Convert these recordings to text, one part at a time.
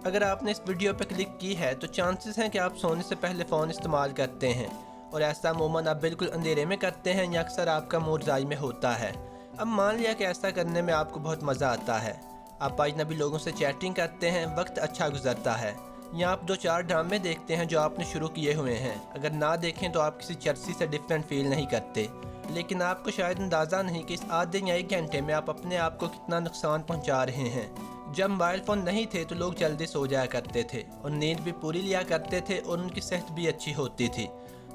اگر آپ نے اس ویڈیو پہ کلک کی ہے تو چانسز ہیں کہ آپ سونے سے پہلے فون استعمال کرتے ہیں، اور ایسا عموماً آپ بالکل اندھیرے میں کرتے ہیں یا اکثر آپ کا موڈ ضائع میں ہوتا ہے۔ اب مان لیا کہ ایسا کرنے میں آپ کو بہت مزہ آتا ہے، آپ اجنبی لوگوں سے چیٹنگ کرتے ہیں، وقت اچھا گزرتا ہے، یا آپ 2-4 ڈرامے دیکھتے ہیں جو آپ نے شروع کیے ہوئے ہیں۔ اگر نہ دیکھیں تو آپ کسی چرسی سے ڈیفرنٹ فیل نہیں کرتے، لیکن آپ کو شاید اندازہ نہیں کہ اس آدھے یا 1 گھنٹے میں آپ اپنے آپ کو کتنا نقصان پہنچا رہے ہیں۔ جب موبائل فون نہیں تھے تو لوگ جلدی سو جایا کرتے تھے اور نیند بھی پوری لیا کرتے تھے اور ان کی صحت بھی اچھی ہوتی تھی،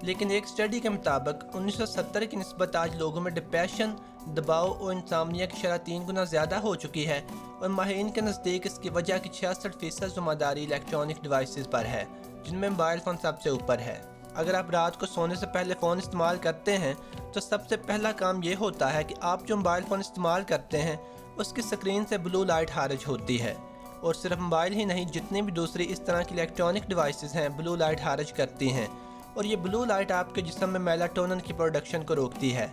لیکن ایک سٹڈی کے مطابق 1970 کی نسبت آج لوگوں میں ڈپریشن، دباؤ اور انسامنیا کی شرح 3 گنا زیادہ ہو چکی ہے، اور ماہرین کے نزدیک اس کی وجہ کی 66% ذمہ داری الیکٹرانک ڈیوائسز پر ہے، جن میں موبائل فون سب سے اوپر ہے۔ اگر آپ رات کو سونے سے پہلے فون استعمال کرتے ہیں تو سب سے پہلا کام یہ ہوتا ہے کہ آپ جو موبائل فون استعمال کرتے ہیں اس کی سکرین سے بلو لائٹ خارج ہوتی ہے، اور صرف موبائل ہی نہیں، جتنی بھی دوسری اس طرح کی الیکٹرانک ڈیوائسز ہیں بلو لائٹ خارج کرتی ہیں، اور یہ بلو لائٹ آپ کے جسم میں میلاٹونن کی پروڈکشن کو روکتی ہے۔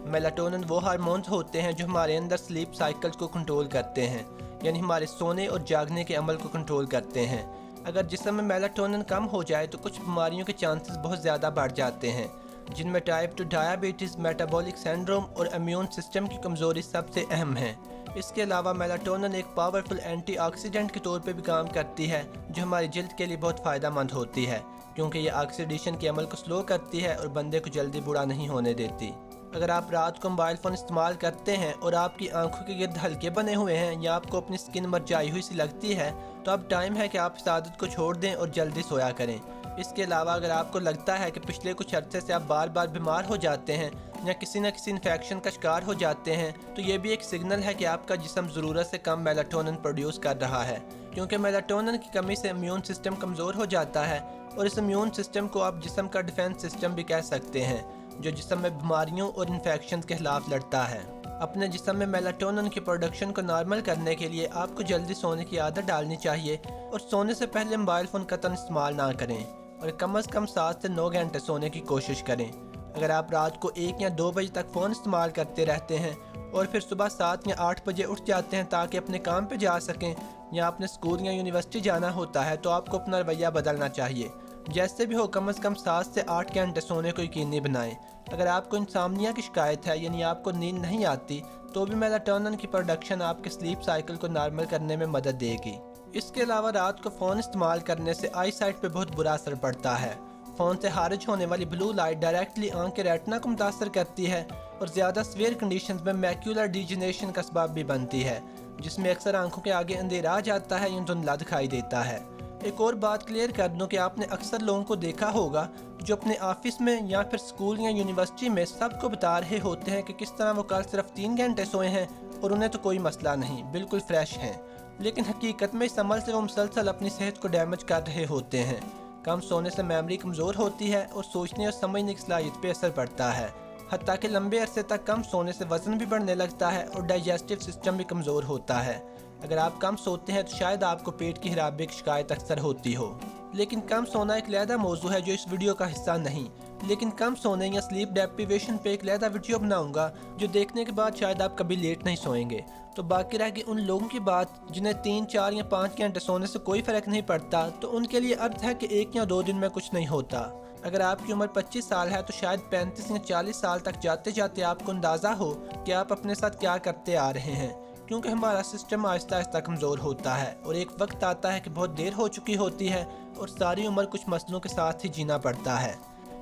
میلاٹونن وہ ہارمونز ہوتے ہیں جو ہمارے اندر سلیپ سائیکل کو کنٹرول کرتے ہیں، یعنی ہمارے سونے اور جاگنے کے عمل کو کنٹرول کرتے ہیں۔ اگر جسم میں میلاٹونن کم ہو جائے تو کچھ بیماریوں کے چانسز بہت زیادہ بڑھ جاتے ہیں، جن میں ٹائپ 2 ڈائبٹیز، میٹابولک سنڈروم اور امیون سسٹم کی کمزوری سب سے اہم ہیں۔ اس کے علاوہ میلاٹونن ایک پاورفل اینٹی آکسیڈنٹ کے طور پہ بھی کام کرتی ہے، جو ہماری جلد کے لیے بہت فائدہ مند ہوتی ہے، کیونکہ یہ آکسیڈیشن کے عمل کو سلو کرتی ہے اور بندے کو جلدی بوڑھا نہیں ہونے دیتی۔ اگر آپ رات کو موبائل فون استعمال کرتے ہیں اور آپ کی آنکھوں کے گرد حلقے بنے ہوئے ہیں یا آپ کو اپنی سکن مرجھائی ہوئی سی لگتی ہے تو اب ٹائم ہے کہ آپ اس عادت کو چھوڑ دیں اور جلدی سویا کریں۔ اس کے علاوہ اگر آپ کو لگتا ہے کہ پچھلے کچھ عرصے سے آپ بار بار بیمار ہو جاتے ہیں یا کسی نہ کسی انفیکشن کا شکار ہو جاتے ہیں تو یہ بھی ایک سگنل ہے کہ آپ کا جسم ضرورت سے کم میلاٹونن پروڈیوس کر رہا ہے، کیونکہ میلاٹونن کی کمی سے امیون سسٹم کمزور ہو جاتا ہے، اور اس امیون سسٹم کو آپ جسم کا ڈیفنس سسٹم بھی کہہ سکتے ہیں، جو جسم میں بیماریوں اور انفیکشنز کے خلاف لڑتا ہے۔ اپنے جسم میں میلاٹونن کی پروڈکشن کو نارمل کرنے کے لیے آپ کو جلدی سونے کی عادت ڈالنی چاہیے، اور سونے سے پہلے موبائل فون قطعاً استعمال نہ کریں، اور کم از کم 7 سے 9 گھنٹے سونے کی کوشش کریں۔ اگر آپ رات کو 1 یا 2 بجے تک فون استعمال کرتے رہتے ہیں اور پھر صبح 7 یا 8 بجے اٹھ جاتے ہیں تاکہ اپنے کام پہ جا سکیں یا اپنے اسکول یا یونیورسٹی جانا ہوتا ہے تو آپ کو اپنا رویہ بدلنا چاہیے۔ جیسے بھی ہو کم از کم 7 سے 8 گھنٹے سونے کو یقینی بنائیں۔ اگر آپ کو انسامنیا کی شکایت ہے، یعنی آپ کو نیند نہیں آتی، تو بھی میلاٹونن کی پروڈکشن آپ کے سلیپ سائیکل کو نارمل کرنے میں مدد دے گی۔ اس کے علاوہ رات کو فون استعمال کرنے سے آئی سائٹ پہ بہت برا اثر پڑتا ہے۔ فون سے خارج ہونے والی بلو لائٹ ڈائریکٹلی آنکھ کے ریٹنا کو متاثر کرتی ہے اور زیادہ سویئر کنڈیشنز میں میکولر ڈیجنریشن کا سبب بھی بنتی ہے، جس میں اکثر آنکھوں کے آگے اندھیرا آ جاتا ہے یا دھندلا دکھائی دیتا ہے۔ ایک اور بات کلیئر کر دوں کہ آپ نے اکثر لوگوں کو دیکھا ہوگا جو اپنے آفس میں یا پھر اسکول یا یونیورسٹی میں سب کو بتا رہے ہوتے ہیں کہ کس طرح وہ کل صرف 3 گھنٹے سوئے ہیں اور انہیں تو کوئی مسئلہ نہیں، بالکل فریش ہیں، لیکن حقیقت میں اس عمل سے وہ مسلسل اپنی صحت کو ڈیمیج کر رہے ہوتے ہیں۔ کم سونے سے میموری کمزور ہوتی ہے اور سوچنے اور سمجھنے کی صلاحیت پہ اثر پڑتا ہے، حتیٰ کہ لمبے عرصے تک کم سونے سے وزن بھی بڑھنے لگتا ہے اور ڈائجسٹو سسٹم بھی کمزور ہوتا ہے۔ اگر آپ کم سوتے ہیں تو شاید آپ کو پیٹ کی خرابی کی شکایت اکثر ہوتی ہو، لیکن کم سونا ایک علیحدہ موضوع ہے جو اس ویڈیو کا حصہ نہیں، لیکن کم سونے یا سلیپ ڈیپریویشن پہ ایک علیحدہ ویڈیو بناؤں گا جو دیکھنے کے بعد شاید آپ کبھی لیٹ نہیں سوئیں گے۔ تو باقی رہ گئی ان لوگوں کی بات جنہیں 3، 4 یا 5 گھنٹے سونے سے کوئی فرق نہیں پڑتا، تو ان کے لیے عرض ہے کہ 1 یا 2 دن میں کچھ نہیں ہوتا۔ اگر آپ کی عمر 25 سال ہے تو شاید 35 یا 40 سال تک جاتے جاتے آپ کو اندازہ ہو کہ آپ اپنے ساتھ کیا کرتے آ رہے ہیں، کیونکہ ہمارا سسٹم آہستہ آہستہ کمزور ہوتا ہے اور ایک وقت آتا ہے کہ بہت دیر ہو چکی ہوتی ہے اور ساری عمر کچھ مسئلوں کے ساتھ ہی جینا پڑتا ہے۔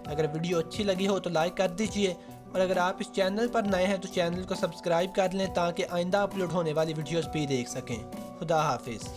اگر ویڈیو اچھی لگی ہو تو لائک کر دیجئے، اور اگر آپ اس چینل پر نئے ہیں تو چینل کو سبسکرائب کر لیں تاکہ آئندہ اپلوڈ ہونے والی ویڈیوز بھی دیکھ سکیں۔ خدا حافظ۔